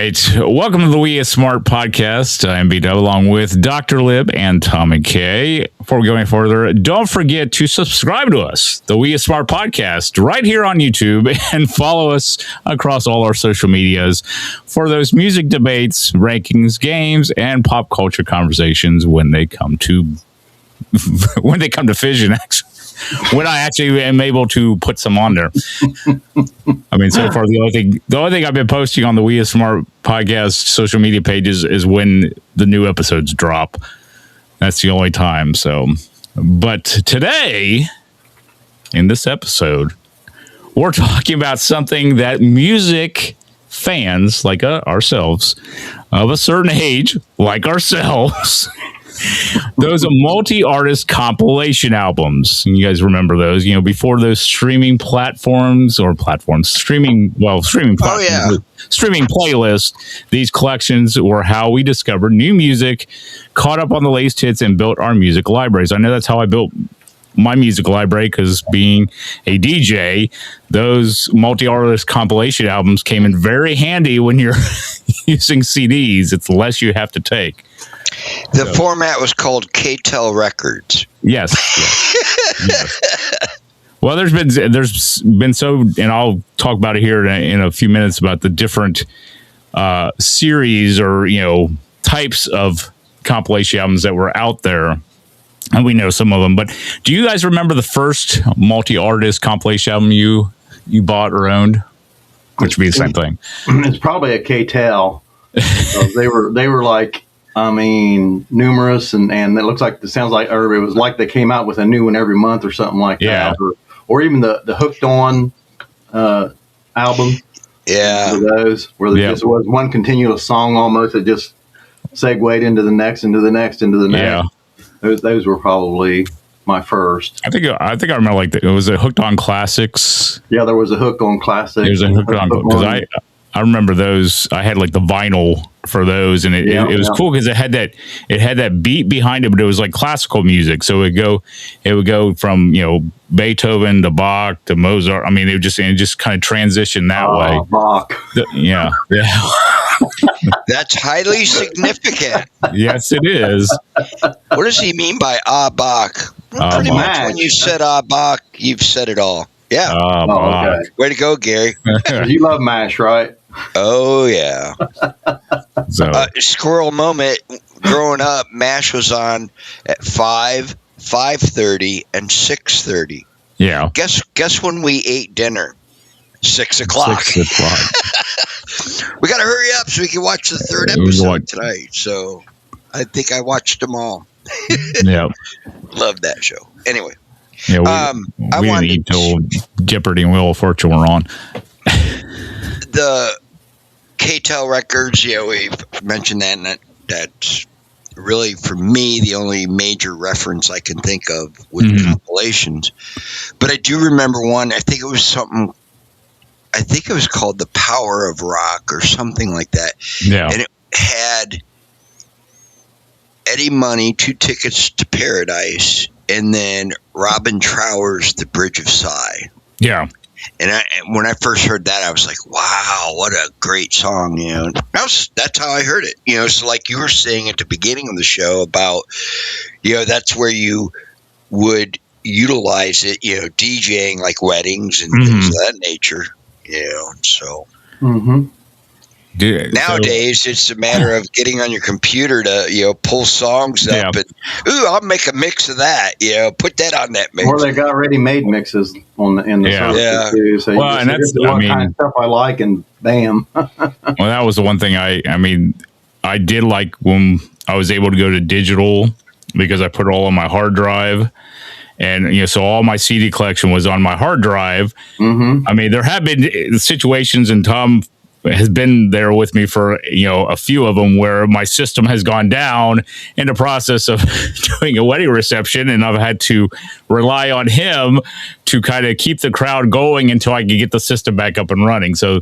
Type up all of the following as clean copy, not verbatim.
right. Welcome to the We Are Smart podcast. I'm B-Dub along with Dr. Lib and Tommy K. Before we go any further, don't forget to subscribe to us, the We Are Smart podcast, right here on YouTube, and follow us across all our social medias for those music debates, rankings, games, and pop culture conversations when they come to fission, actually. When I actually am able to put some on there. I mean, so far the only thing I've been posting on the We Are Smart podcast social media pages is when the new episodes drop. That's the only time. So, but today in this episode, we're talking about something that music fans like ourselves of a certain age, like ourselves. Those multi-artist compilation albums. And you guys remember those, before those streaming platforms, streaming playlists. These collections were how we discovered new music, caught up on the latest hits, and built our music libraries. I know that's how I built my music library, because being a DJ, those multi-artist compilation albums came in very handy when you're using CDs. It's less you have to take. The format was called K-Tel Records. Yes. Well, there's been so, and I'll talk about it here in a few minutes about the different series or types of compilation albums that were out there, and we know some of them. But do you guys remember the first multi-artist compilation album you bought or owned? Which would be the same thing. It's probably a K-Tel. They were like, numerous, and it sounds like, or it was like they came out with a new one every month or something like that, or even the Hooked On album. Yeah, those where there just was one continuous song almost that just segued into the next, into the next, into the next. Yeah, those were probably my first. I think I remember it was a Hooked On Classics. Yeah, there was a Hooked On Classics. There was a Hooked On because I remember those. I had the vinyl for those, and it was cool because it had that beat behind it, but it was like classical music. So it would go from Beethoven to Bach to Mozart. I mean, it just kind of transition that way. Bach. Yeah. That's highly significant. Yes, it is. What does he mean by Bach? Pretty much when you said Bach, you've said it all. Yeah. Okay. Way to go, Gary. You love MASH, right? Oh, yeah. So. Squirrel moment. Growing up, MASH was on at 5, 5:30, and 6:30. Yeah. Guess when we ate dinner? 6 o'clock. 6 o'clock. We got to hurry up so we can watch the third episode tonight. So I think I watched them all. Yeah. Love that show. Anyway. Yeah, we didn't eat till Jeopardy and Wheel of Fortune were on. The K-Tel Records, we've mentioned that, and that's really, for me, the only major reference I can think of with compilations. But I do remember one, I think it was called The Power of Rock or something like that. Yeah. And it had Eddie Money, 2 Tickets to Paradise, and then Robin Trower's The Bridge of Sighs. Yeah. And when I first heard that, I was like, wow, what a great song. That's how I heard it. So like you were saying at the beginning of the show about, that's where you would utilize it, DJing like weddings and things of that nature, so. Mm-hmm. Nowadays, it's a matter of getting on your computer to, pull songs up and, I'll make a mix of that, put that on that mix. Or they got ready-made mixes in the service too. So and that's kind of stuff I like, and bam. Well, that was the one thing I did like when I was able to go to digital, because I put it all on my hard drive. And, so all my CD collection was on my hard drive. Mm-hmm. I mean, there have been situations, and Tom has been there with me for, a few of them, where my system has gone down in the process of doing a wedding reception, and I've had to rely on him to kind of keep the crowd going until I can get the system back up and running. So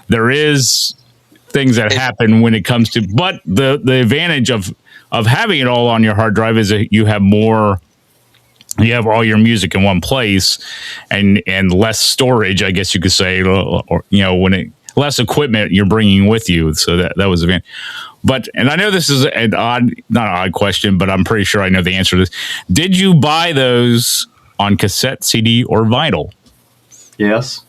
there is things that happen when it comes to, but the advantage of having it all on your hard drive is that you have all your music in one place and less storage, I guess you could say, or when less equipment you're bringing with you. So that was a van. But, and I know this is not an odd question, but I'm pretty sure I know the answer to this. Did you buy those on cassette, CD, or vinyl? Yes.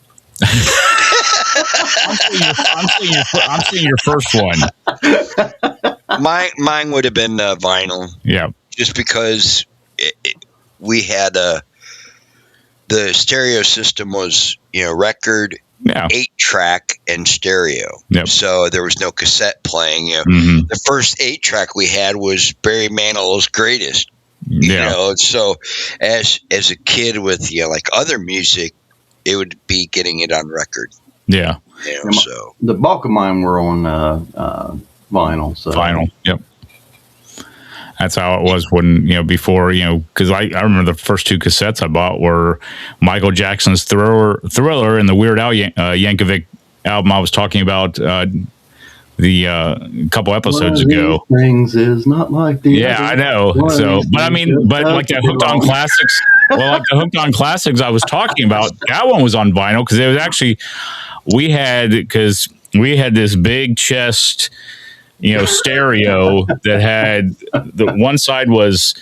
I'm seeing your first one. Mine would have been vinyl. Yeah. Just because we had the stereo system was, record, 8-track, and stereo. Yep. So there was no cassette playing. The first 8-track we had was Barry Manilow's Greatest. So as a kid with like other music, it would be getting it on record. Yeah. So the bulk of mine were on vinyl. So vinyl. Yep. That's how it was when, before, because I remember the first 2 cassettes I bought were Michael Jackson's Thriller and the Weird Al Yankovic album I was talking about the couple episodes ago. Things is not like the other. I know. So, but I mean, like the Hooked on Classics, like the Hooked on Classics I was talking about, that one was on vinyl because it was actually, we had this big chest, stereo that had the one side was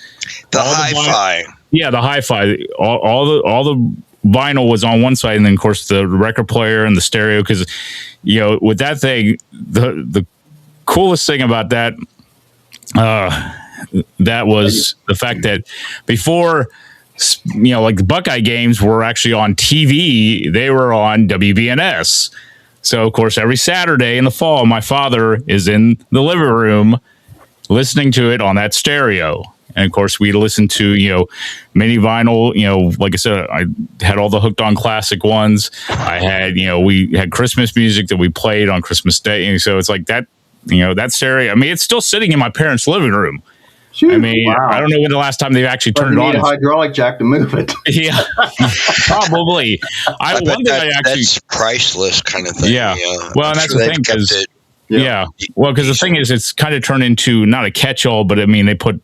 the hi-fi. The hi-fi. All the vinyl was on one side, and then of course the record player and the stereo. Because with that thing, the coolest thing about that that was the fact that before, like the Buckeye games were actually on TV, they were on WBNS. So, of course, every Saturday in the fall, my father is in the living room listening to it on that stereo. And, of course, we listened to, mini vinyl. Like I said, I had all the Hooked on Classic ones. I had, we had Christmas music that we played on Christmas Day. And so it's like that, that stereo. I mean, it's still sitting in my parents' living room. Shoot, I mean, wow. I don't know when the last time they've actually turned it on. A hydraulic jack to move it. Yeah, probably. That's priceless kind of thing. Yeah. Well, and that's the thing because because the thing is, it's kind of turned into not a catch-all, but I mean, they put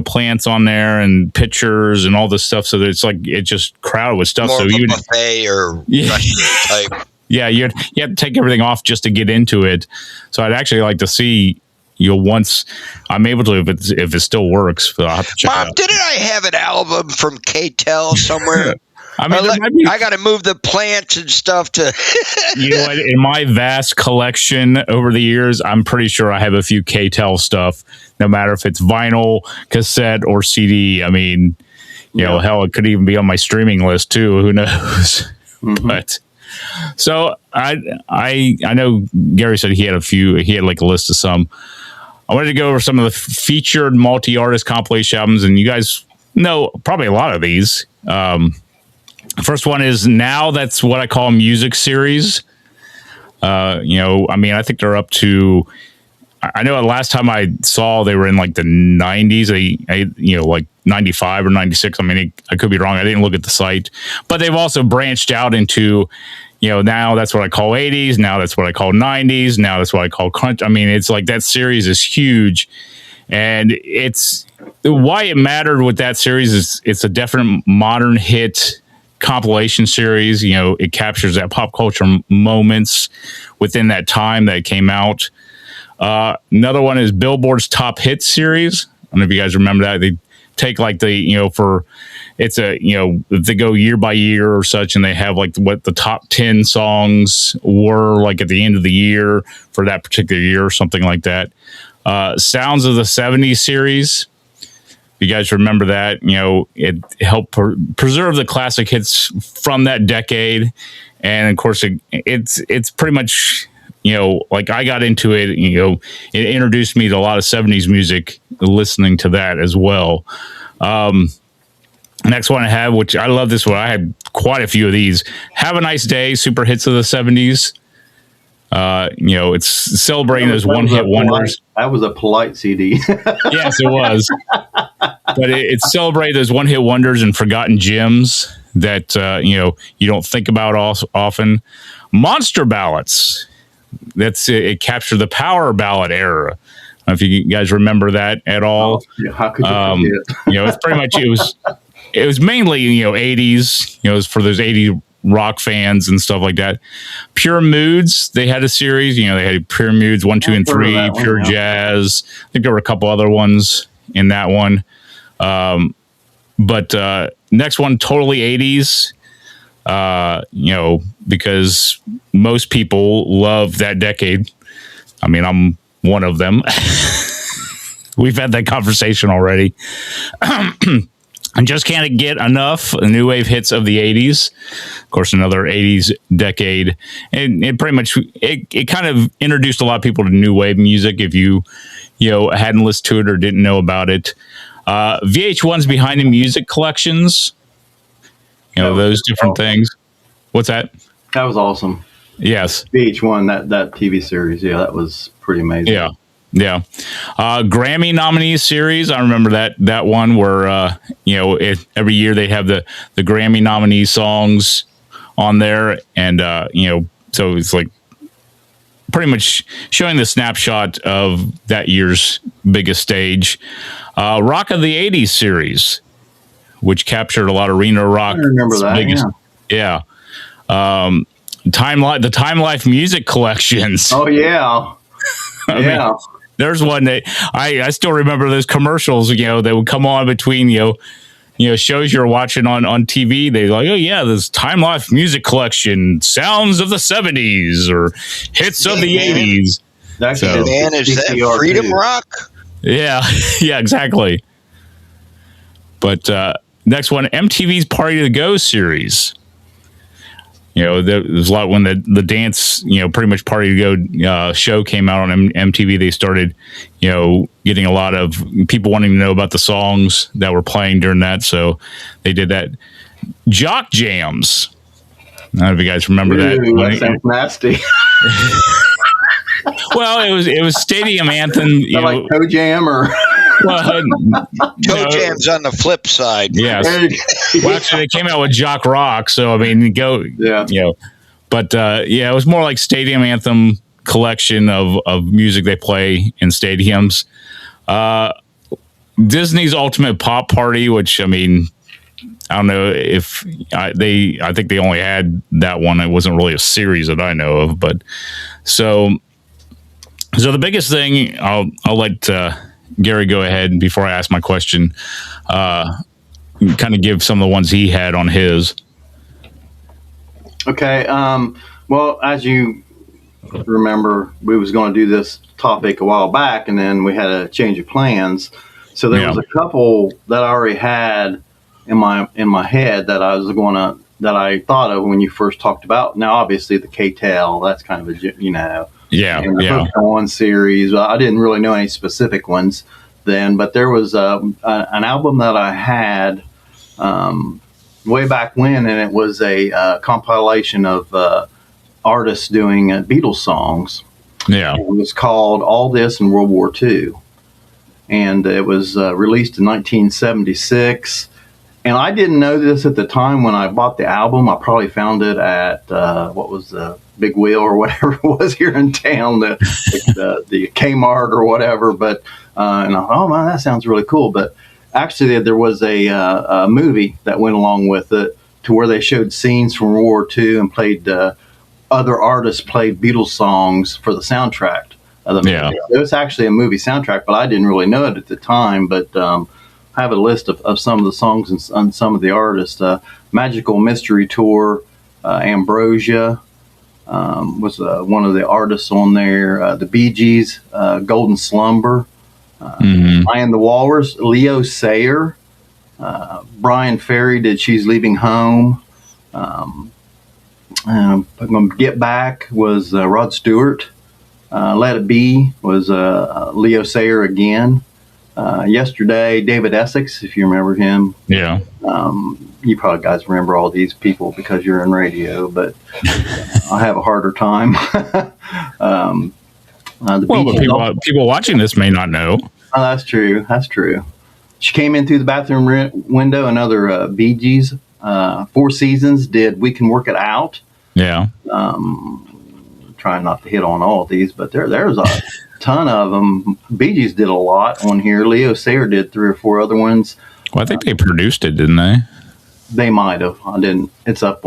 plants on there and pictures and all this stuff, so that it's like it just crowded with stuff. More so of you buffet or restaurant type. Yeah, you have to take everything off just to get into it. So I'd actually like to see. Once I'm able to, if it still works, I'll have to check Mom, it out. didn't I have an album from K-Tel somewhere? I mean, I got to move the plants and stuff to. What? In my vast collection over the years, I'm pretty sure I have a few K-Tel stuff, no matter if it's vinyl, cassette, or CD. I mean, hell, it could even be on my streaming list too. Who knows? Mm-hmm. But so I know Gary said he had a few. He had like a list of some. I wanted to go over some of the featured multi-artist compilation albums, and you guys know probably a lot of these. First one is Now That's What I Call Music Series. I mean, I think they're up to. I know the last time I saw they were in like the 90s, like 95 or 96. I mean, I could be wrong. I didn't look at the site, but they've also branched out into. Now that's what I call 80s. Now that's what I call 90s. Now that's what I call crunch. I mean, it's like that series is huge. And it's why it mattered with that series is it's a definite modern hit compilation series. It captures that pop culture moments within that time that it came out. Another one is Billboard's Top Hits series. I don't know if you guys remember that. They take like it's they go year by year or such, and they have like what the top 10 songs were like at the end of the year for that particular year or something like that. Sounds of the 70s series. If you guys remember that, it helped preserve the classic hits from that decade. And of course it's pretty much, like I got into it, it introduced me to a lot of 70s music, listening to that as well. Next one I have, which I love this one. I had quite a few of these. Have a Nice Day, super hits of the 70s. It's celebrating those one-hit wonders. That was a polite CD. Yes, it was. But it's celebrating those one-hit wonders and forgotten gems that, you don't think about often. Monster ballads. It captured the power ballad era. I don't know if you guys remember that at all. How could you forget? It's pretty much, it was mainly, 80s, it was for those 80s rock fans and stuff like that. Pure Moods, they had a series. They had Pure Moods 1, 2, and 3. Pure Jazz. I think there were a couple other ones in that one. But next one, totally 80s. Because most people love that decade. I mean, I'm one of them. We've had that conversation already. I just can't get enough new wave hits of the 80s. Of course, another 80s decade. And it pretty much, it kind of introduced a lot of people to new wave music if you hadn't listened to it or didn't know about it. VH1's Behind the Music collections. Those different things. What's that? That was awesome. Yes. VH1, that TV series. Yeah, that was pretty amazing. Yeah. Yeah. Grammy Nominees series. I remember that one where, every year they have the Grammy nominee songs on there. And, so it's like pretty much showing the snapshot of that year's biggest stage. Rock of the 80s series, which captured a lot of arena rock. I remember that. Yeah. The Time Life music collections. Oh, yeah. I mean, there's one that I still remember those commercials, that would come on between, shows you're watching on TV. They're like, oh, yeah, this Time Life music collection, sounds of the 70s or hits of the 80s. Is that Freedom Rock? Yeah, yeah, exactly. But next one, MTV's Party to Go series. There's a lot when the dance, pretty much Party to Go show came out on MTV. They started, getting a lot of people wanting to know about the songs that were playing during that. So they did that. Jock Jams. I don't know if you guys remember that. That sounds nasty. Well, it was Stadium Anthem. Like Toe Jam or. Toe Jam's on the flip side. Yes. Well, actually, they came out with Jock Rock, so I mean, But it was more like Stadium Anthem collection of music they play in stadiums. Disney's Ultimate Pop Party, which I mean, I don't know if I think they only had that one. It wasn't really a series that I know of, but so the biggest thing I'll let Gary go ahead before I ask my question. Kind of give some of the ones he had on his. Okay. Well, as you remember, we was going to do this topic a while back, and then we had a change of plans. So there was a couple that I already had in my head that I thought of when you first talked about. Now, obviously, the K-Tel, that's kind of a and the one series. I didn't really know any specific ones then, but there was an album that I had way back when, and it was a compilation of artists doing Beatles songs. Yeah, it was called All This in World War II, and it was released in 1976. And I didn't know this at the time when I bought the album. I probably found it at what was the Big Wheel or whatever it was here in town, the Kmart or whatever. But and I thought, oh man, that sounds really cool. But actually, there was a movie that went along with it, to where they showed scenes from World War II and played other artists played Beatles songs for the soundtrack of the movie. Yeah. It was actually a movie soundtrack, but I didn't really know it at the time. But I have a list of some of the songs and some of the artists. Magical Mystery Tour, Ambrosia was one of the artists on there. The Bee Gees, Golden Slumber, I Am the Walrus, Leo Sayer, Brian Ferry did She's Leaving Home. Get Back was Rod Stewart. Let It Be was Leo Sayer again. Yesterday, David Essex, if you remember him. Yeah. You probably guys remember all these people because you're in radio, but I have a harder time. People watching this may not know. Oh, that's true. That's true. She came in through the bathroom window. Another Bee Gees. Four Seasons did We Can Work It Out. Yeah. Trying not to hit on all of these, but there's a ton of them. Bee Gees did a lot on here. Leo Sayer did 3 or 4 other ones. Well, I think they produced it, didn't they? They might have. I didn't. It's up.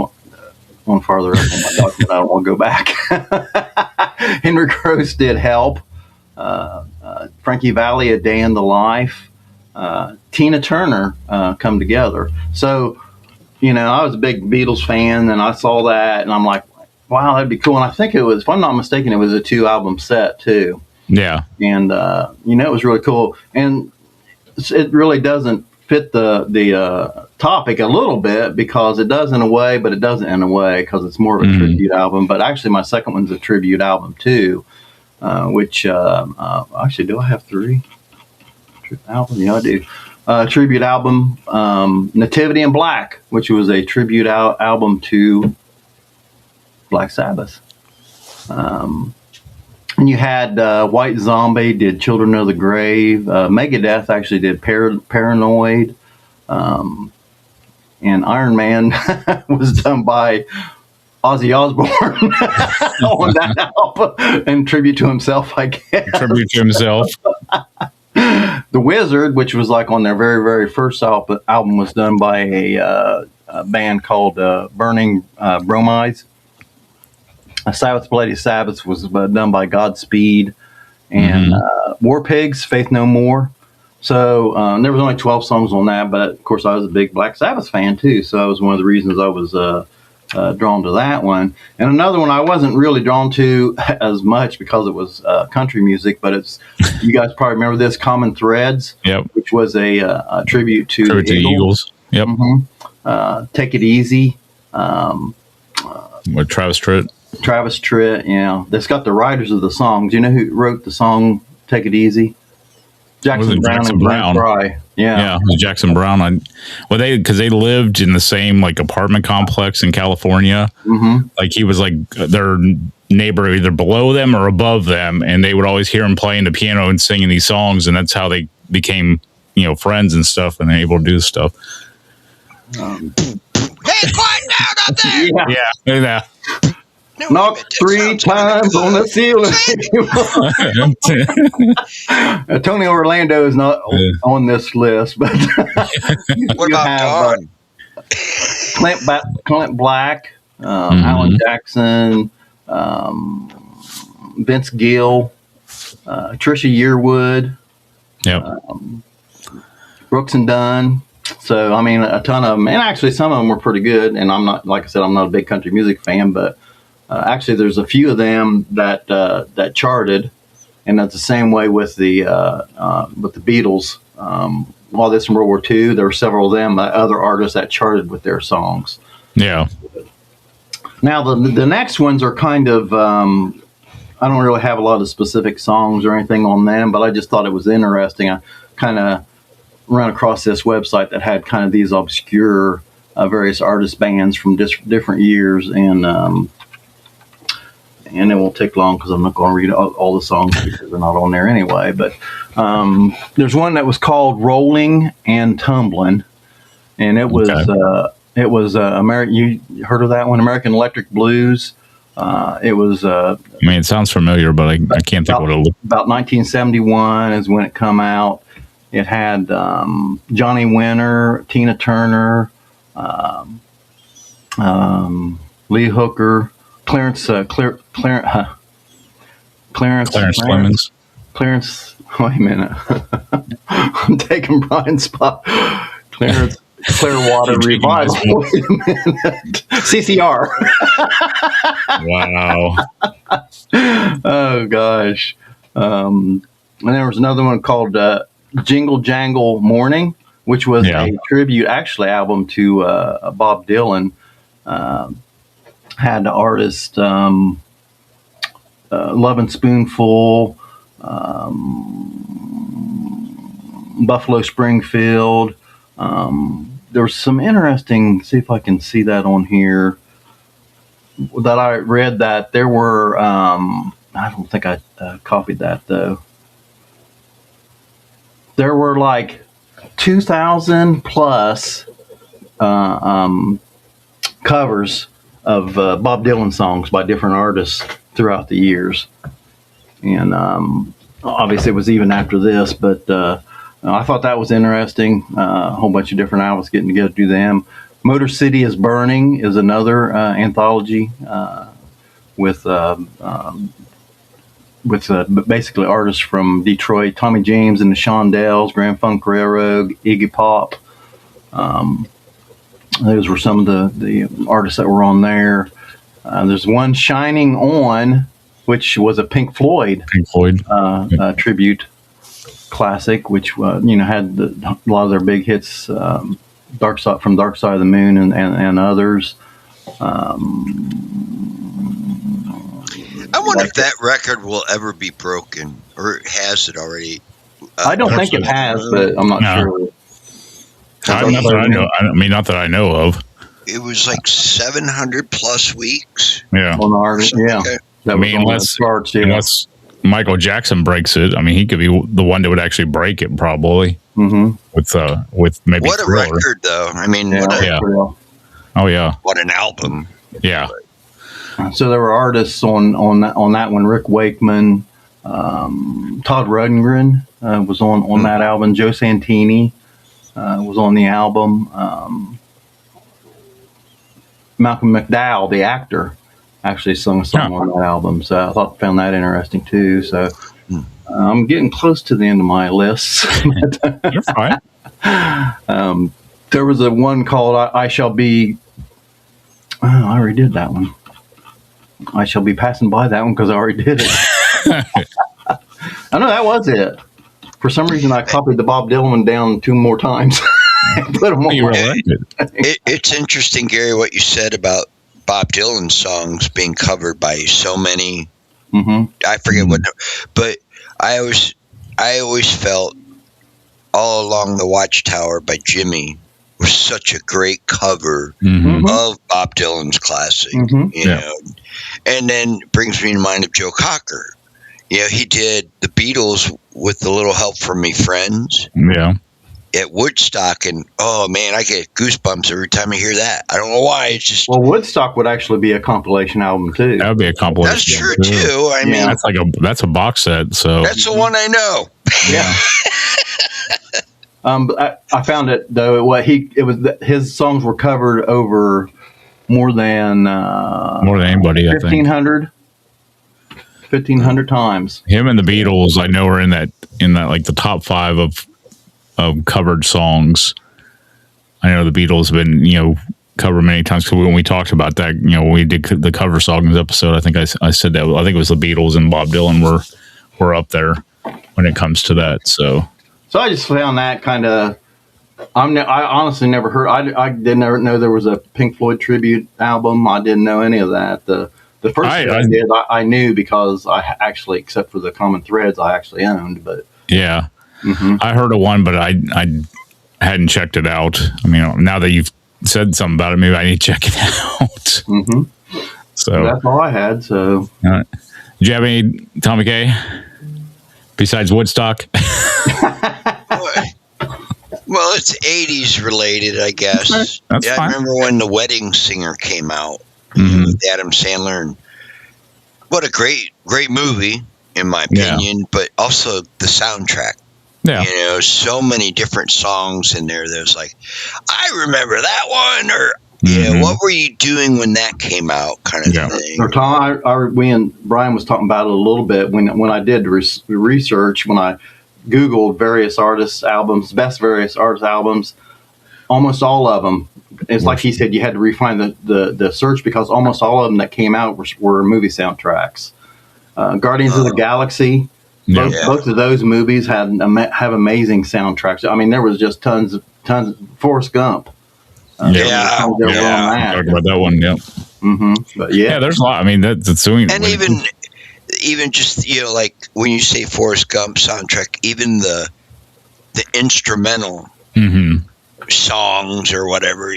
one farther up on my document. I don't want to go back. Henry Gross did Help. Frankie Valli, A Day in the Life. Tina Turner, Come Together. So, I was a big Beatles fan, and I saw that, and I'm like, wow, that'd be cool. And I think it was, if I'm not mistaken, it was a 2-album set too. Yeah. And, it was really cool. And it really doesn't fit the topic a little bit, because it does in a way, but it doesn't in a way, because it's more of a tribute album. But actually, my second one's a tribute album too, which actually, do I have 3 albums? Yeah, I do. Tribute album, Nativity in Black, which was a tribute album to Black Sabbath. And you had White Zombie did Children of the Grave. Megadeth actually did Paranoid. And Iron Man was done by Ozzy Osbourne on that album, in tribute to himself, I guess. Tribute to himself. The Wizard, which was like on their very, very first album, was done by a band called Burning Bromides. Sabbath Bloody Sabbath was done by Godspeed. And War Pigs, Faith No More. So there was only 12 songs on that, but of course I was a big Black Sabbath fan too, so that was one of the reasons I was drawn to that one. And another one I wasn't really drawn to as much because it was country music, but it's, you guys probably remember this, Common Threads, which was a tribute to the Eagles. Yep. Take It Easy. With Travis Tritt. Travis Tritt, that's got the writers of the songs. You know who wrote the song Take It Easy? Jackson Brown. Yeah, it was Jackson Brown. Because they lived in the same like apartment complex in California. Like he was like their neighbor, either below them or above them, and they would always hear him playing the piano and singing these songs, and that's how they became, friends and stuff, and able to do stuff. Hey, quiet down up there! Yeah. No, knock 3 times on the ceiling. Tony Orlando is not on this list, but what about Clint Black, Alan Jackson, Vince Gill, Trisha Yearwood, Brooks and Dunn. So, I mean, a ton of them. And actually, some of them were pretty good. And I'm not, like I said, I'm not a big country music fan, but actually, there's a few of them that charted, and that's the same way with the Beatles. All this in World War II, there were several of them, other artists that charted with their songs. Yeah. Now the next ones are kind of I don't really have a lot of specific songs or anything on them, but I just thought it was interesting. I kind of ran across this website that had kind of these obscure various artist bands from different years, and it won't take long because I'm not going to read all the songs because they're not on there anyway. But there's one that was called "Rolling and Tumbling," and it was American. You heard of that one? American Electric Blues. It was. It sounds familiar, but I can't think what it looked. About 1971 is when it come out. It had Johnny Winter, Tina Turner, Lee Hooker. Clarence Clemens. Clarence, wait a minute. I'm taking Brian's spot. Clearwater Revival. Wait a minute. CCR. Wow. Oh, gosh. And there was another one called Jingle Jangle Morning, which was a tribute, actually, album to Bob Dylan. Had the artist Love and Spoonful, Buffalo Springfield. There was some interesting, see if I can see that on here, that I read that there were, I don't think I copied that though. There were like 2,000 plus covers of Bob Dylan songs by different artists throughout the years. And obviously it was even after this, but I thought that was interesting. A whole bunch of different outlets getting together to do them. Motor City is Burning is another anthology with basically artists from Detroit, Tommy James and the Shondells, Grand Funk Railroad, Iggy Pop. Those were some of the artists that were on there. There's one, Shining On, which was a Pink Floyd tribute classic, which had a lot of their big hits, Dark Side of the Moon and others. I wonder if that record will ever be broken, or has it already? I don't think it has, but I'm not sure. Not that I know of. It was like 700 plus weeks. Yeah. On the artist, yeah. Unless Michael Jackson breaks it, I mean, he could be the one that would actually break it, probably. Mm-hmm. With maybe what Thriller. A record, though. I mean, Oh yeah. What an album. Yeah. So there were artists on that one. Rick Wakeman, Todd Rundgren was on that album. Joe Santini was on the album. Malcolm McDowell, the actor, actually sung a song on that album. So I found that interesting too. So I'm getting close to the end of my list. You're fine. There was a one called I Shall Be. Oh, I already did that one. I shall be passing by that one because I already did it. I know that was it. For some reason, I copied the Bob Dylan one down 2 more times. Put them on. It's interesting, Gary, what you said about Bob Dylan songs being covered by so many. Mm-hmm. I forget what, but I always felt All Along the Watchtower by Jimmy was such a great cover of Bob Dylan's classic, you know. And then brings me to mind of Joe Cocker. You know, he did the Beatles with a little help from me friends. Yeah. At Woodstock, and oh man, I get goosebumps every time I hear that. I don't know why. It's just Woodstock would actually be a compilation album too. That would be a compilation. That's true too. I mean, that's a box set. So that's the one I know. Yeah. I found it though. His songs were covered over more than anybody. 1,500 times. Him and the Beatles, I know, are in that like the top 5 of covered songs. I know the Beatles have been covered many times. Because when we talked about that, when we did the cover songs episode, I think I said that. I think it was the Beatles and Bob Dylan were up there when it comes to that. So I just found that kind of. I honestly never heard. I didn't know there was a Pink Floyd tribute album. I didn't know any of that. The first thing I did, I knew because I actually, except for the Common Threads, I actually owned. But yeah, I heard of one, but I hadn't checked it out. I mean, now that you've said something about it, maybe I need to check it out. So that's all I had. So, did you have any Tommy K besides Woodstock? Well, it's 80s related, I guess. That's fine. I remember when The Wedding Singer came out with Adam Sandler. And what a great movie, in my opinion, but also the soundtrack. Yeah. So many different songs in there. There's like, I remember that one, or what were you doing when that came out, kind of thing. Or Tom, we and Brian was talking about it a little bit when I did research, when I Googled various artists' albums, best various artists' albums, almost all of them. It's like he said, you had to refine the search because almost all of them that came out were movie soundtracks. Guardians of the Galaxy, both of those movies have amazing soundtracks. I mean, there was just tons. Forrest Gump. Talked about that one. Yeah. But there's a lot. I mean, that's doing. And even just like when you say Forrest Gump soundtrack, even the instrumental songs or whatever,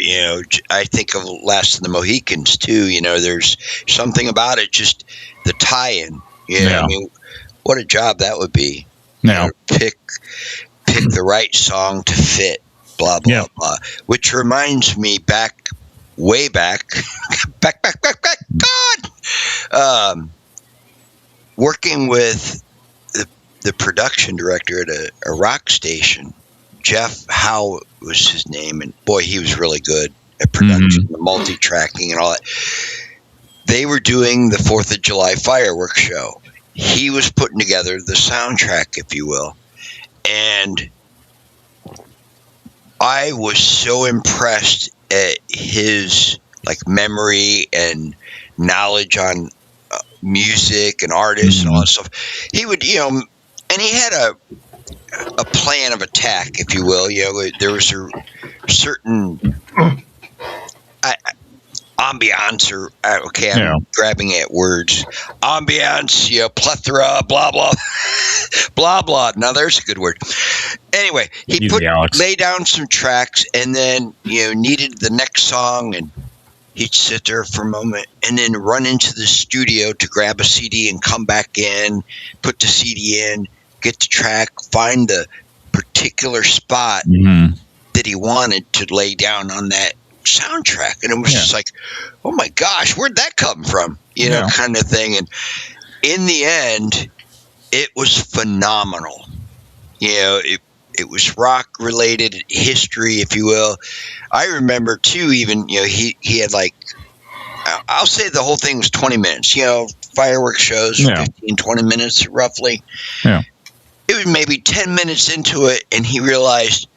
I think of Last of the Mohicans too. There's something about it, just the tie-in. I mean, what a job that would be. Pick the right song to fit. Blah blah blah. Which reminds me way back. God. Working with the production director at a rock station, Jeff Howe was his name, and boy, he was really good. at production, the multi-tracking and all that. They were doing the 4th of July fireworks show. He was putting together the soundtrack, if you will. And I was so impressed at his memory and knowledge on music and artists and all that stuff. He would, and he had a plan of attack, if you will. There was a certain ambiance, or I'm grabbing at words. Ambiance, plethora, blah blah, blah blah. Now there's a good word. Anyway, he lay down some tracks, and then needed the next song, and he'd sit there for a moment, and then run into the studio to grab a CD and come back in, put the CD in, get the track, find the particular spot that he wanted to lay down on that soundtrack. And it was just like, oh my gosh, where'd that come from? Kind of thing. And in the end, it was phenomenal. It was rock related history, if you will. I remember too, even, he had I'll say the whole thing was 20 minutes, fireworks shows, 15, 20 minutes roughly. Yeah. It was maybe 10 minutes into it, and he realized,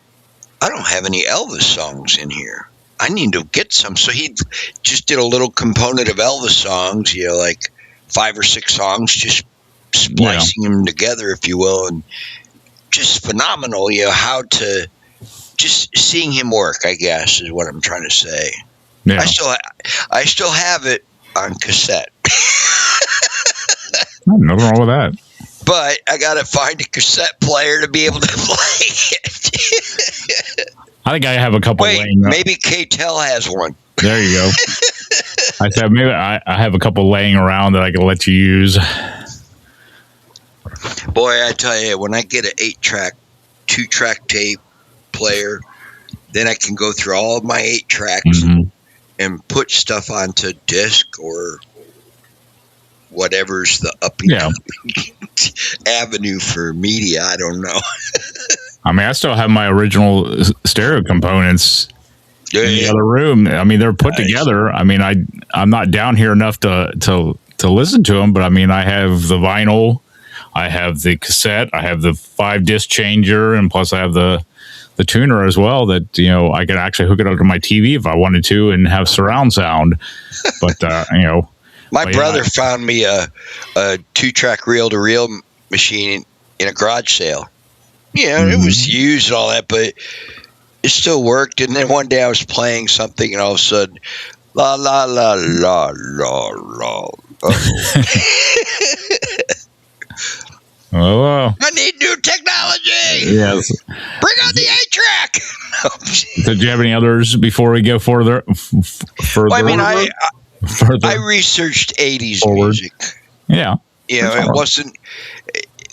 I don't have any Elvis songs in here. I need to get some. So he just did a little component of Elvis songs, 5 or 6 songs, just splicing them together, if you will, and just phenomenal, how to just seeing him work, I guess, is what I'm trying to say. Yeah. I still have it on cassette. Nothing wrong with that. But I got to find a cassette player to be able to play it. I think I have a couple. Maybe K-Tel has one. There you go. I said maybe I have a couple laying around that I can let you use. Boy, I tell you, when I get an 8-track, 2-track tape player, then I can go through all of my 8 tracks and put stuff onto disc or whatever's the up and coming avenue for media. I don't know. I mean, I still have my original stereo components in the other room. I mean, they're put together. I mean, I'm not down here enough to listen to them, but I mean, I have the vinyl. I have the cassette, I have the 5-disc changer, and plus I have the tuner as well that, I could actually hook it up to my TV if I wanted to and have surround sound. But, my brother found me a 2-track reel-to-reel machine in a garage sale. It was used and all that, but it still worked. And then one day I was playing something, and all of a sudden, la, la, la, la, la, la. Oh, I need new technology. Yes. Bring on the 8-track. Did you have any others before we go further? Well, I mean, I researched 80s music. Yeah. It wasn't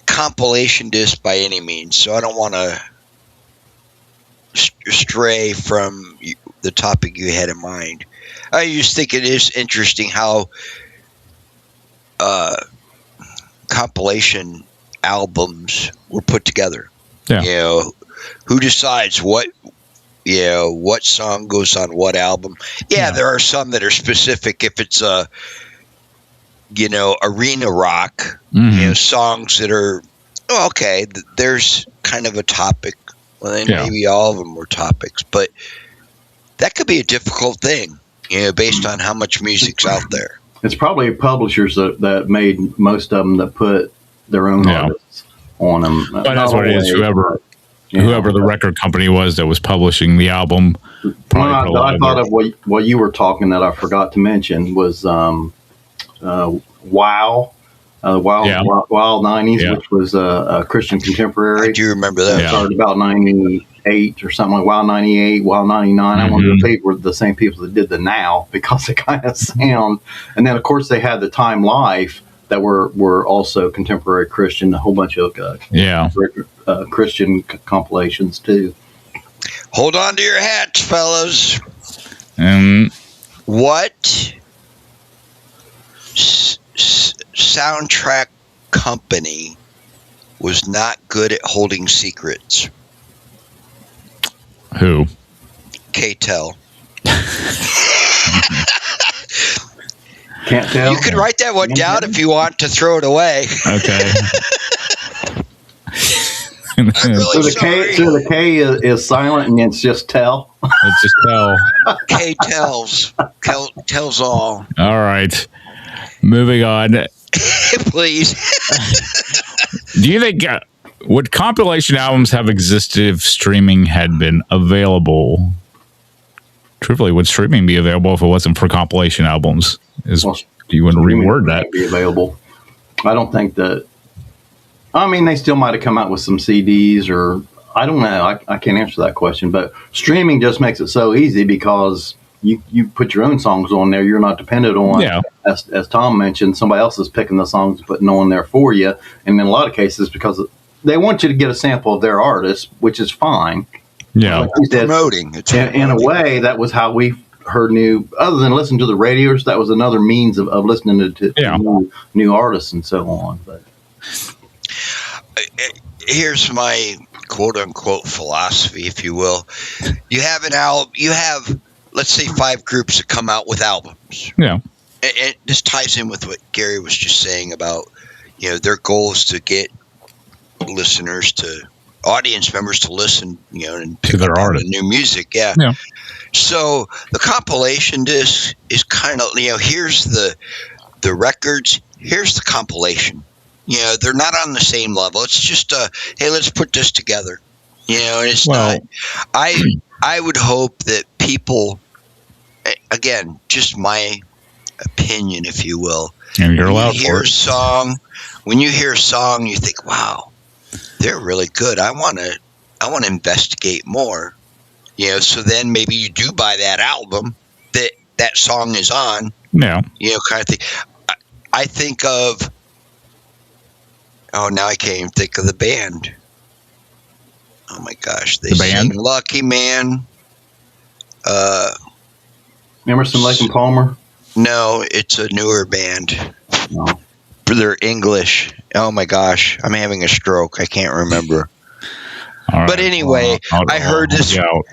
compilation disc by any means, so I don't want to stray from the topic you had in mind. I just think it is interesting how compilation albums were put together. Yeah. Who decides what song goes on what album? Yeah, there are some that are specific. If it's arena rock, songs that are there's kind of a topic. Well, then maybe all of them were topics, but that could be a difficult thing, based on how much music's out there. It's probably publishers that made most of them that put their own artists on them. But that's what it is. Whoever the record company was that was publishing the album. I thought of what you were talking that I forgot to mention was Wow. Wild 90s, which was a Christian contemporary. I do remember that. It started about 98 or something, like Wild 98, Wild 99. I wonder if they were the same people that did the Now, because they kind of sound. And then, of course, they had the Time Life that were also contemporary Christian, a whole bunch of Christian compilations, too. Hold on to your hats, fellas. What soundtrack company was not good at holding secrets? Who? K-Tel. Can't tell. You could write that one down if you want to throw it away. Okay. I'm really so sorry. the K is silent and it's just tell. Let's just tell. K tells all. All right. Moving on. Please. Do you think would compilation albums have existed if streaming had been available? Truthfully, would streaming be available if it wasn't for compilation albums? Do you want to reword that? Be available. I don't think that. I mean, they still might have come out with some CDs, or I don't know. I can't answer that question. But streaming just makes it so easy because you put your own songs on there. You're not dependent on, as Tom mentioned, somebody else is picking the songs and putting on there for you. And in a lot of cases, because they want you to get a sample of their artist, which is fine. Yeah, like you said, promoting. In a way, that was how we heard other than listening to the radios, that was another means of listening to new artists and so on. But here's my quote unquote philosophy, if you will. You have an album. You have, let's say, 5 groups that come out with albums. Yeah, and this ties in with what Gary was just saying about, their goal is to get listeners audience members to listen, and pick up on the new music. Yeah. So the compilation disc is kind of, here's the records, here's the compilation. They're not on the same level. It's just hey, let's put this together. And it's not. I would hope that people, again, just my opinion, if you will. And you're allowed for it. When you hear a song, you think, wow, they're really good. I want to investigate more. So then maybe you do buy that album that song is on. Yeah. Kind of thing. I think of. Oh, now I can't even think of the band. Oh my gosh, they sing "Lucky Man." Emerson, Lake and Palmer. No, it's a newer band. No. They're English. Oh my gosh, I'm having a stroke. I can't remember. But anyway, I heard this. One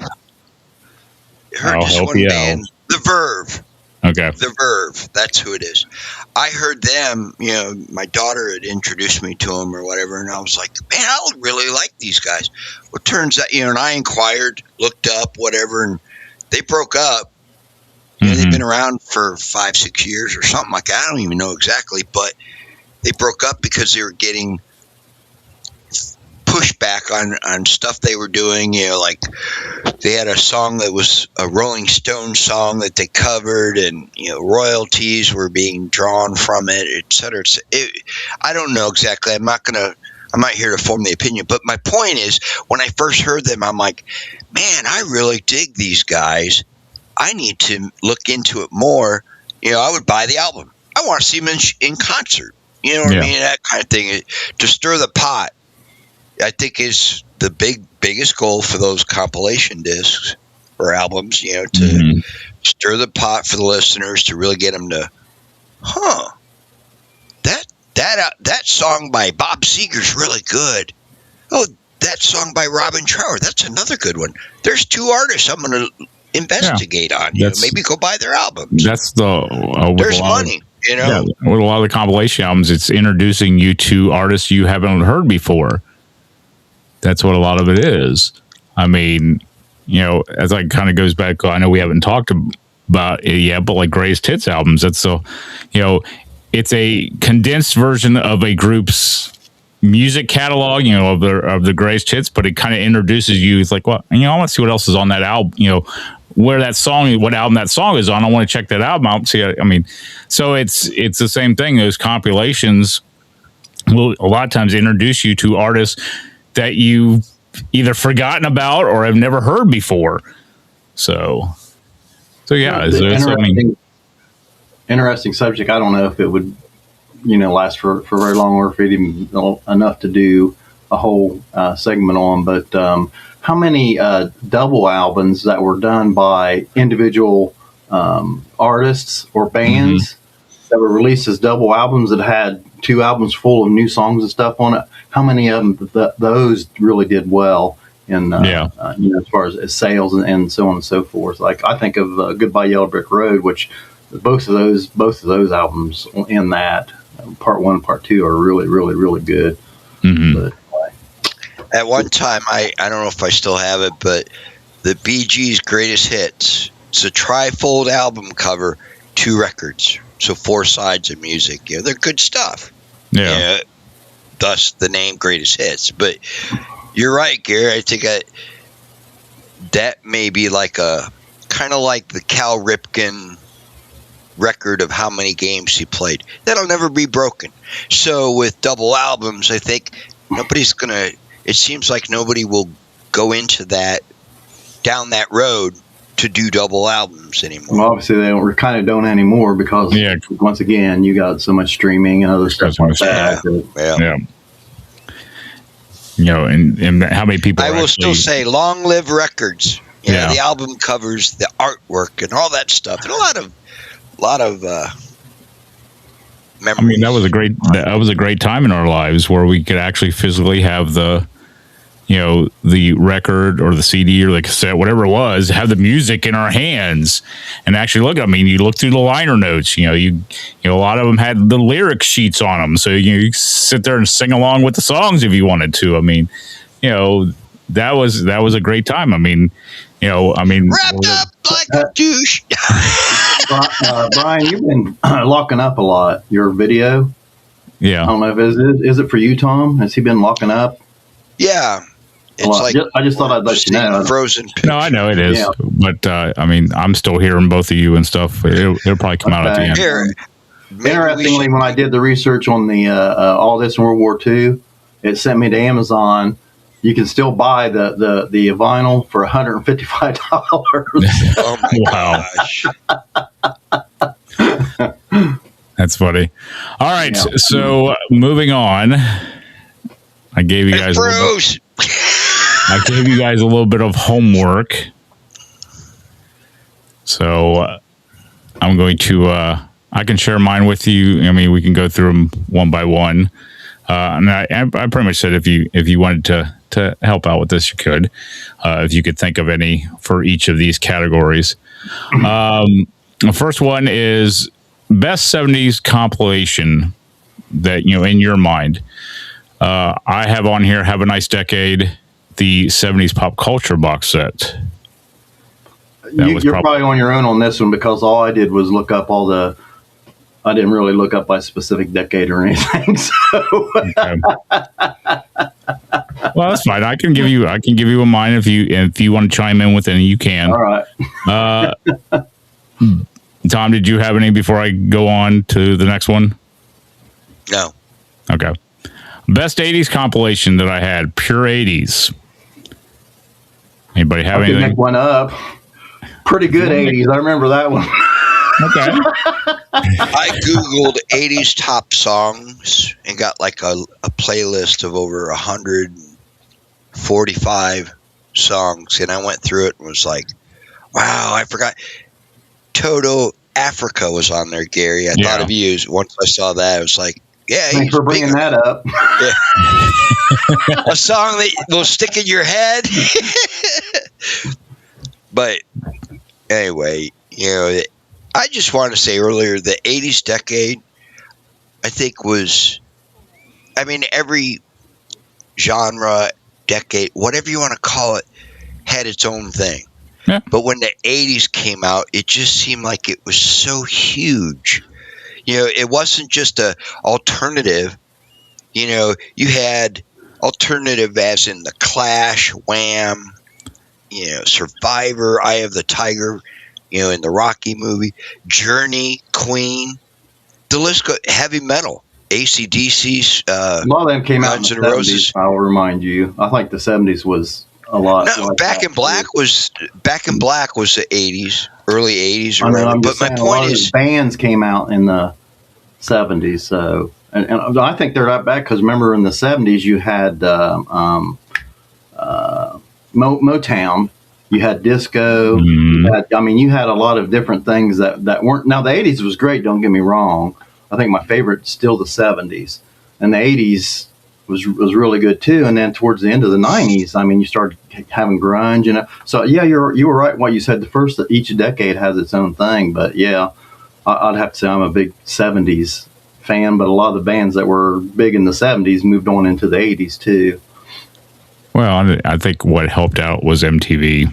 band, The Verve. Okay. The Verve. That's who it is. I heard them. My daughter had introduced me to them or whatever, and I was like, man, I really like these guys. Well, it turns out, and I inquired, looked up, whatever, and they broke up. They've been around for 5-6 years or something like that. I don't even know exactly, but they broke up because they were getting pushback on stuff they were doing. Like they had a song that was a Rolling Stones song that they covered, and royalties were being drawn from it, et cetera. I don't know exactly. I'm not here to form the opinion, but my point is, when I first heard them, I'm like, man, I really dig these guys. I need to look into it more. I would buy the album. I want to see them in concert. You know what I mean? That kind of thing. To stir the pot, I think, is the biggest goal for those compilation discs or albums, to stir the pot for the listeners, to really get them to, that song by Bob Seger's really good. Oh, that song by Robin Trower, that's another good one. There's 2 artists I'm going to investigate on. Maybe go buy their albums. That's there's money. With a lot of the compilation albums, it's introducing you to artists you haven't heard before. That's what a lot of it is. I mean, as I kind of goes back, I know we haven't talked about it yet, but like greatest hits albums, that's so, it's a condensed version of a group's music catalog, of the greatest hits, but it kind of introduces you. It's like, well, I want to see what else is on that album, where that song, what album that song is on. I want to check that album out and see. I mean, so it's the same thing. Those compilations will a lot of times introduce you to artists that you've either forgotten about or have never heard before. So yeah, interesting subject. I don't know if it would, last for very long, or if it even enough to do a whole segment on. But how many double albums that were done by individual artists or bands that were released as double albums that had 2 albums full of new songs and stuff on it? How many of them those really did well? as far as sales and so on and so forth. Like I think of Goodbye Yellow Brick Road, which both of those albums in that part 1 and part 2 are really, really, really good. Mm-hmm. But, at one time, I don't know if I still have it, but the Bee Gees' Greatest Hits. It's a trifold album cover, 2 records, so 4 sides of music. They're good stuff. Yeah. Thus the name Greatest Hits. But you're right, Gary. I think that may be like kind of like the Cal Ripken record of how many games he played. That'll never be broken. So with double albums, I think it seems like nobody will go into down that road to do double albums anymore. Well, obviously they don't anymore because once again you got so much streaming and other stuff like that. Yeah. And how many people? I will still say, long live records. The album covers, the artwork, and all that stuff, and a lot of memories. I mean, that was a great time in our lives where we could actually physically have the record or the CD or the cassette, whatever it was, have the music in our hands and actually look. I mean, you look through the liner notes. A lot of them had the lyric sheets on them, so you sit there and sing along with the songs if you wanted to. I mean, that was a great time. I mean, wrapped up like a douche. Brian, you've been locking up a lot. Your video. Yeah. I don't know if is it for you, Tom? Has he been locking up? Yeah. It's I just thought I'd let you know. Frozen pictures. No, I know it is, but I mean, I'm still hearing both of you and stuff. It'll probably come out at the end. Interestingly, when I did the research on the all this in World War II, it sent me to Amazon. You can still buy the vinyl for $155. Oh my gosh. That's funny. All right, so moving on. I gave you guys a little bit of homework. So I'm going to I can share mine with you. I mean, we can go through them one by one. And I pretty much said if you wanted to help out with this, you could. If you could think of any for each of these categories. The first one is best 70s compilation that, in your mind. I have on here Have a Nice Decade, the 70s pop culture box set. You're probably on your own on this one because all I did was look up I didn't really look up by specific decade or anything. So. Okay. Well, that's fine. I can give you a mine if you want to chime in with any, you can. All right. Tom, did you have any before I go on to the next one? No. Okay. Best 80s compilation that I had, pure 80s. Anybody have anything? I can make one up. Pretty good 80s. I remember that one. Okay. I Googled 80s top songs and got like a playlist of over 145 songs. And I went through it and was like, wow, I forgot. Toto Africa was on there, Gary. I thought of you. Once I saw that, I was like, yeah. Thanks for bringing that up. Yeah. A song that will stick in your head. But anyway, I just want to say earlier, the 80s decade, I think every genre, decade, whatever you want to call it, had its own thing. Yeah. But when the 80s came out, it just seemed like it was so huge. It wasn't just a alternative. You had alternative as in The Clash, Wham, Survivor, Eye of the Tiger, in the Rocky movie, Journey, Queen, the list goes, heavy metal, AC/DC's. A lot of them came out in the 70s, I'll remind you. I think the 70s was a lot. No, Back in Black was the 80s, early 80s. Or I'm but just my saying, point is, bands came out in the 70s. So, and I think they're right back because remember in the 70s you had Motown. You had disco. Mm-hmm. You had a lot of different things that weren't. Now the 80s was great. Don't get me wrong. I think my favorite is still the 70s, and the 80s was really good too. And then towards the end of the '90s, I mean, you started having grunge, So yeah, you were right. What you said, each decade has its own thing. But yeah, I'd have to say I'm a big '70s fan. But a lot of the bands that were big in the '70s moved on into the '80s too. Well, I think what helped out was MTV.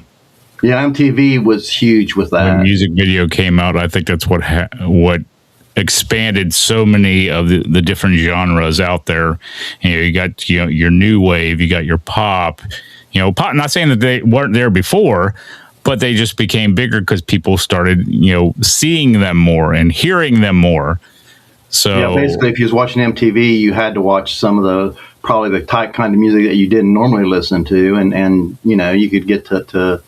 Yeah, MTV was huge with that. When music video came out, I think that's what expanded so many of the different genres out there. You got your new wave, you got your pop. Pop. Not saying that they weren't there before, but they just became bigger because people started seeing them more and hearing them more. So yeah, basically, if you was watching MTV, you had to watch some of probably the type kind of music that you didn't normally listen to, and you could get to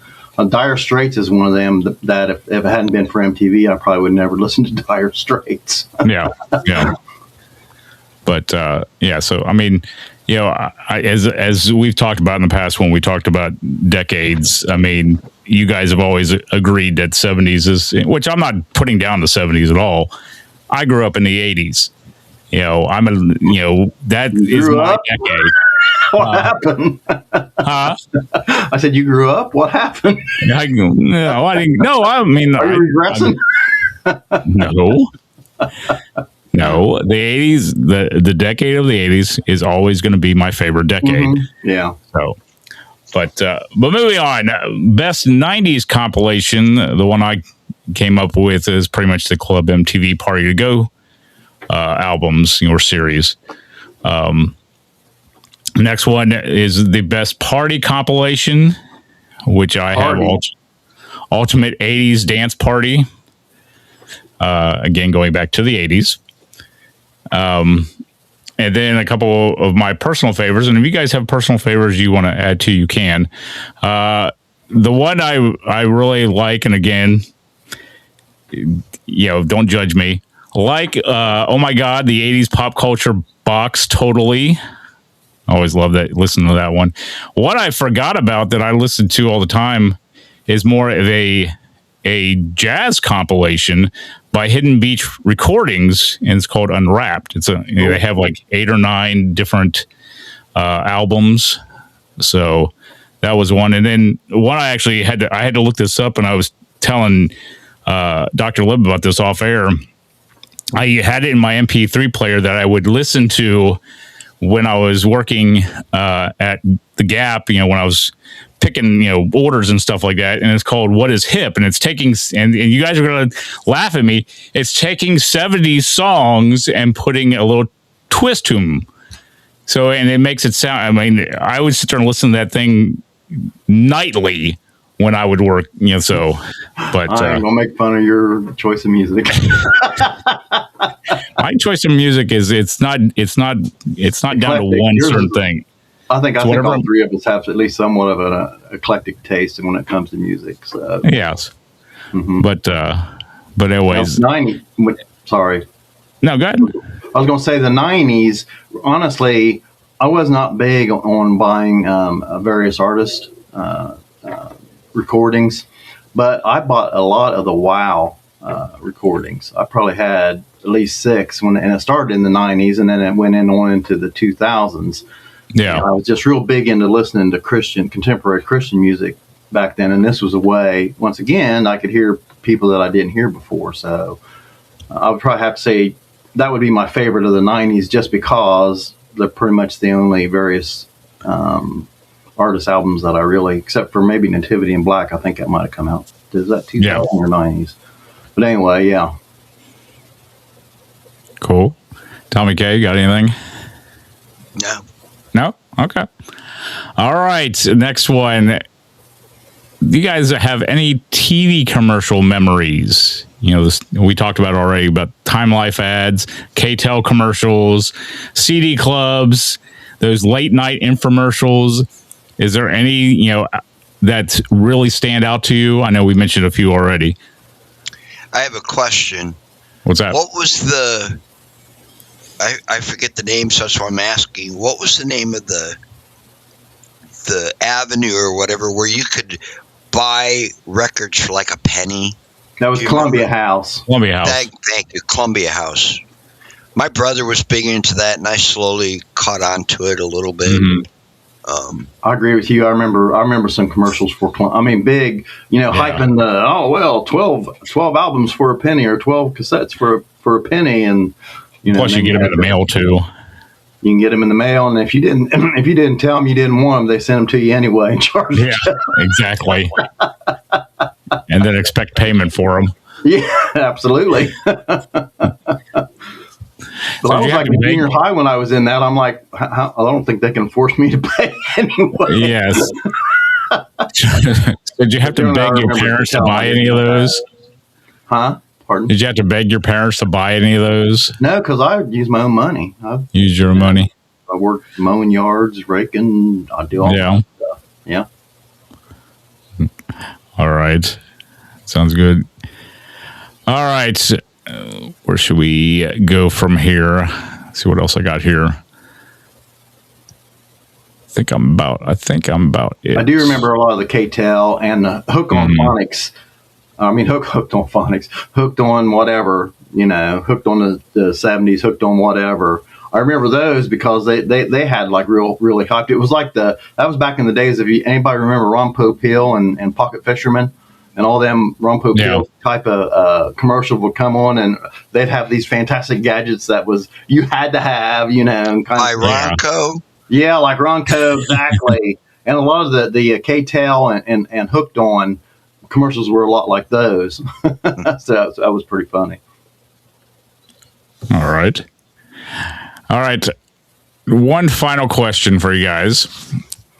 Dire Straits is one of them that if it hadn't been for MTV, I probably would never listen to Dire Straits. yeah. But so I mean, as we've talked about in the past when we talked about decades, I mean, you guys have always agreed that '70s is, which I'm not putting down the '70s at all. I grew up in the '80s. That is my decade. What happened? Huh? I said, you grew up? What happened? I didn't. No, I mean, are you regressing? No. The '80s, the decade of the '80s is always going to be my favorite decade. Mm-hmm. Yeah. So, but moving on, best '90s compilation. The one I came up with is pretty much the Club MTV Party to Go albums or series. Next one is the best party compilation, which I have Ultimate 80s Dance Party. Again, going back to the 80s. And then a couple of my personal favorites. And if you guys have personal favorites you want to add to, you can. The one I really like, and again, don't judge me. Oh my God, the 80s pop culture box, totally. I always love that. Listen to that one. What I forgot about that I listen to all the time is more of a jazz compilation by Hidden Beach Recordings, and it's called Unwrapped. They have like 8 or 9 different albums. So that was one. And then one I actually had to look this up, and I was telling Dr. Lib about this off air. I had it in my MP3 player that I would listen to when I was working at the Gap, when I was picking, orders and stuff like that. And it's called What Is Hip? And it's taking, and you guys are going to laugh at me, it's taking 70s songs and putting a little twist to them. So, and it makes it sound, I mean, I would sit there and listen to that thing nightly when I would work, so, but I ain't gonna make fun of your choice of music. My choice of music is it's not down to one certain thing. I think all three of us have at least somewhat of an eclectic taste when it comes to music. So yes, but anyways, sorry. No, go ahead. I was going to say the '90s. Honestly, I was not big on buying various artists recordings, but I bought a lot of the Wow recordings. I probably had at least 6 and it started in the '90s, and then it went on into the 2000s. Yeah, I was just real big into listening to contemporary Christian music back then, and this was a way, once again, I could hear people that I didn't hear before. So I would probably have to say that would be my favorite of the '90s, just because they're pretty much the only various artist albums that I really, except for maybe Nativity in Black, I think that might have come out. Is that 2000 or '90s? But anyway, yeah. Cool. Tommy K, got anything? No. No? Okay. All right. Next one. Do you guys have any TV commercial memories? We talked about already about Time Life ads, K-Tel commercials, CD clubs, those late night infomercials. Is there any, that really stand out to you? I know we mentioned a few already. I have a question. What's that? What was the... I forget the name, so that's why I'm asking. What was the name of the avenue or whatever where you could buy records for like a penny? That was Columbia House. Columbia House. Thank you, Columbia House. My brother was big into that, and I slowly caught on to it a little bit. I agree with you. I remember some commercials for, big, hyping the 12 albums for a penny, or 12 cassettes for a penny, and plus you get them in the mail too. You can get them in the mail, and if you didn't tell them you didn't want them, they sent them to you anyway and charge you. Yeah, exactly. And then expect payment for them. Yeah, absolutely. But I was like in junior high when I was in that. I'm like, I don't think they can force me to pay anyway. Yes. Did you have to beg your parents to buy any of those? Huh? Pardon? Did you have to beg your parents to buy any of those? No, because I use my own money. Use your own money? I work mowing yards, raking. I do all that stuff. Yeah. All right. Sounds good. All right. Where should we go from here? Let's see what else I got here. I think I'm about it. I do remember a lot of the K-Tel and the Hook on Phonics. Hooked on Phonics. Hooked on whatever, hooked on the 70s, hooked on whatever. I remember those because they had like really hyped. It was like that was back in the days of anybody remember Ron Popeil and Pocket Fisherman? And all them Ron Popeil type of commercial would come on, and they'd have these fantastic gadgets that you had to have, and kind like Ronco. Yeah, like Ronco, exactly. And a lot of the K-Tel and Hooked On commercials were a lot like those. So that was pretty funny. All right. One final question for you guys.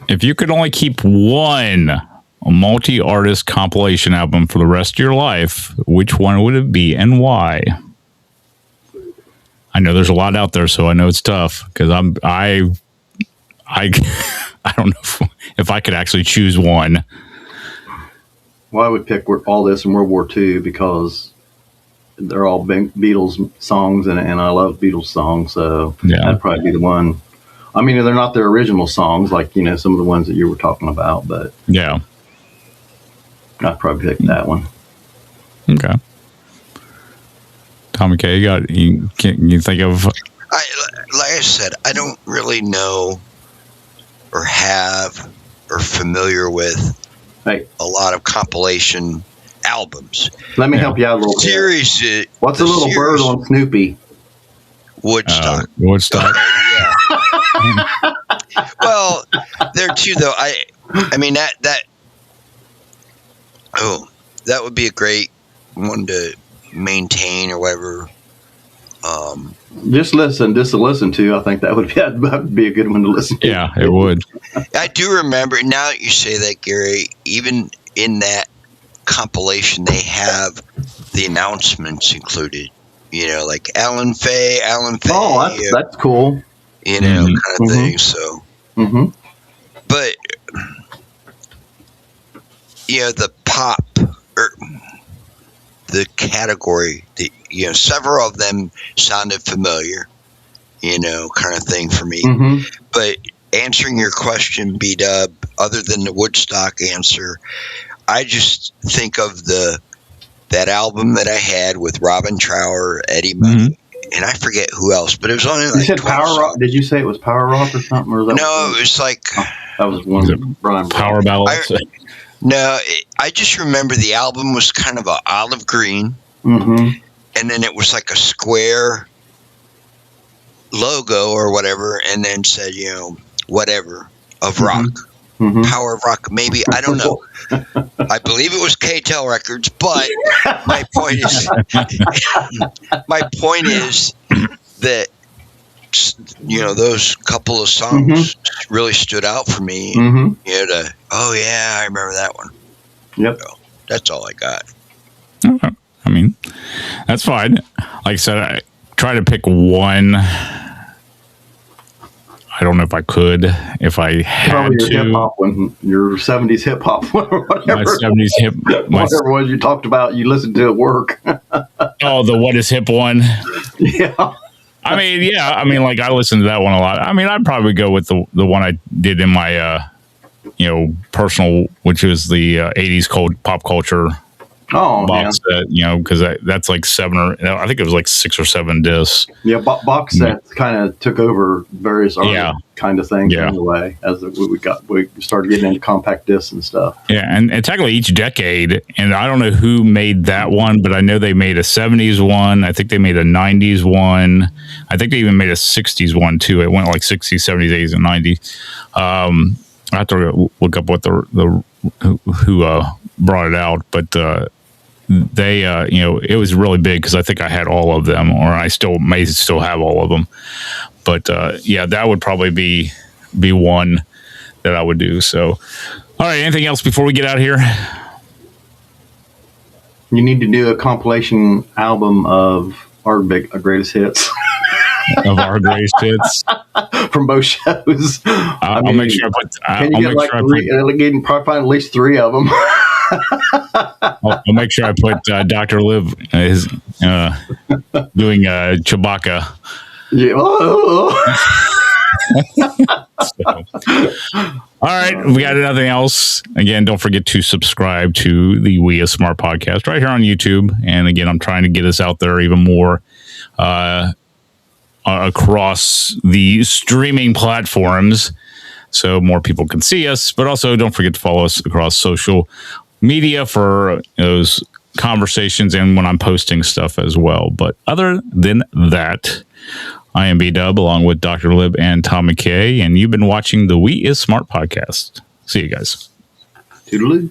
If you could only keep one multi-artist compilation album for the rest of your life, which one would it be and why? I know there's a lot out there, so I know it's tough because I don't know if I could actually choose one. Well, I would pick All This in World War II because they're all Beatles songs, and I love Beatles songs, so that'd probably be the one. I mean, they're not their original songs, like some of the ones that you were talking about, but yeah. I'd probably pick that one. Okay. Tommy K, can you think of? Like I said, I don't really know or have or familiar with a lot of compilation albums. Let me help you out a little bit. What's a little bird on Snoopy? Woodstock. Woodstock. Yeah. Well, there too, though. I mean that. Oh, that would be a great one to maintain or whatever. Just to listen to. I think that would be a good one to listen to. Yeah, it would. I do remember, now that you say that, Gary, even in that compilation, they have the announcements included. Like Alan Faye. Oh, that's cool. Kind of thing. So, but the pop or the category, several of them sounded familiar, kind of thing for me. But answering your question, B-Dub, other than the Woodstock answer, I just think of that album that I had with Robin Trower, Eddie Money, and I forget who else, but it was only like you said Power Rock. Did you say it was Power Rock or something? Or no, it was like that was one of Brian Power Ballads. No, I just remember the album was kind of an olive green, and then it was like a square logo or whatever, and then said, whatever of rock, Power of Rock, maybe, I don't know. I believe it was K-Tel Records, but my point is that those couple of songs really stood out for me. I remember that one. Yep. So that's all I got. Okay. I mean, that's fine. Like I said, I try to pick one. I don't know if I could, if I had probably your to. Hip hop one, your 70s hip hop one, or whatever. My 70s hip. Whatever one you talked about, you listened to at work. Oh, the What Is Hip one? Yeah. I mean, like I listened to that one a lot. I mean, I'd probably go with the one I did in my, personal, which was the 80s pop culture box set, because that's like I think it was like 6 or 7 discs. Yeah, box sets kind of took over various other kind of things anyway, as we started getting into compact discs and stuff. Yeah, and technically each decade, and I don't know who made that one, but I know they made a 70s one. I think they made a 90s one. I think they even made a 60s one too. It went like 60s, 70s, 80s, and 90s. I have to look up what who brought it out, but they it was really big because I think I had all of them, or I may still have all of them. But that would probably be one that I would do. So, all right, anything else before we get out of here? You need to do a compilation album of our greatest hits. Of our greatest hits from both shows. I'll make sure I put. Can you get like three? Probably find at least 3 of them. I'll make sure I put Dr. Liv is doing Chewbacca. Yeah. All right, we got nothing else. Again, don't forget to subscribe to the We Are Smart podcast right here on YouTube. And again, I'm trying to get us out there even more across the streaming platforms so more people can see us. But also, don't forget to follow us across social media for those conversations and when I'm posting stuff as well. But other than that, I am B-Dub along with Dr. Lib and Tom McKay, and you've been watching the We Is Smart podcast. See you guys. Toodaloo.